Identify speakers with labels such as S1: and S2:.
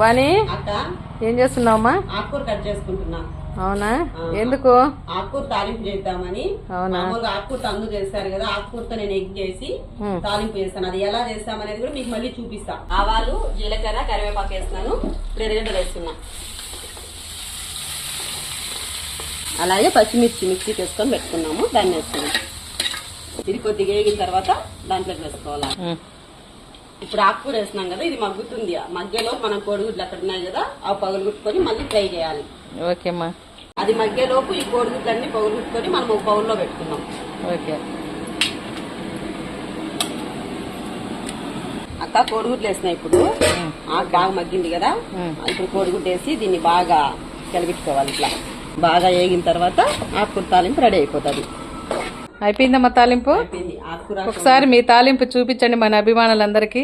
S1: వాణి
S2: అక్క
S1: ఏం చేస్తున్నావమ్మా?
S2: ఆకుకూర కట్ చేసుకుంటున్నా.
S1: అవునా? ఎందుకు?
S2: ఆకుకూర తాలింపు చేద్దామని.
S1: అవునా?
S2: మామూలుగా ఆకుకూర తందు చేస్తారు కదా, ఆకుకూరతో నేను ఎగ్ చేసి తాలింపు చేస్తాను. అది ఎలా చేస్తామనేది కూడా మీకు మళ్ళీ చూపిస్తా. ఆవాలు, జీలకర్ర, కరివేపాకు వేస్తున్నాను. ఇప్పుడు ఎర్రగడ్డలు వేస్తున్నా. అలాగే పచ్చిమిర్చి మిక్సీ వేసుకొని పెట్టుకున్నాము, దాన్ని వేస్తున్నాం. ఇది కొద్దిగా వేగిన తర్వాత దాంట్లోకి వేసుకోవాలి. ఇప్పుడు ఆకుకూర వేస్తున్నాం కదా, ఇది మగ్గుతుంది. మధ్యలో మనం కోడిగుడ్లు అక్కడ ఉన్నాయి కదా, ఆ పగులు గుట్టుకొని మళ్ళీ ఫ్రై చేయాలి.
S1: ఓకేమ్మా.
S2: అది మధ్యలోపు ఈ కోడిగుడ్లన్నీ పగులు గుట్టుకొని మనం ఒక బౌల్లో పెట్టుకున్నాం.
S1: ఓకే
S2: అక్క, కోడిగుడ్లు వేసినాయి. ఇప్పుడు బాగా మగ్గింది కదా, ఇప్పుడు కోడిగుడ్డు వేసి దీన్ని బాగా కలిపెట్టుకోవాలి. ఇట్లా బాగా వేగిన తర్వాత ఆకుకూర తాలింపు రెడీ అయిపోతుంది.
S1: అయిపోయిందమ్మా తాలింపు.
S2: అయిపోయింది ఆకుకూర.
S1: ఒకసారి మీ తాలింపు చూపించండి మన అభిమానులందరికీ.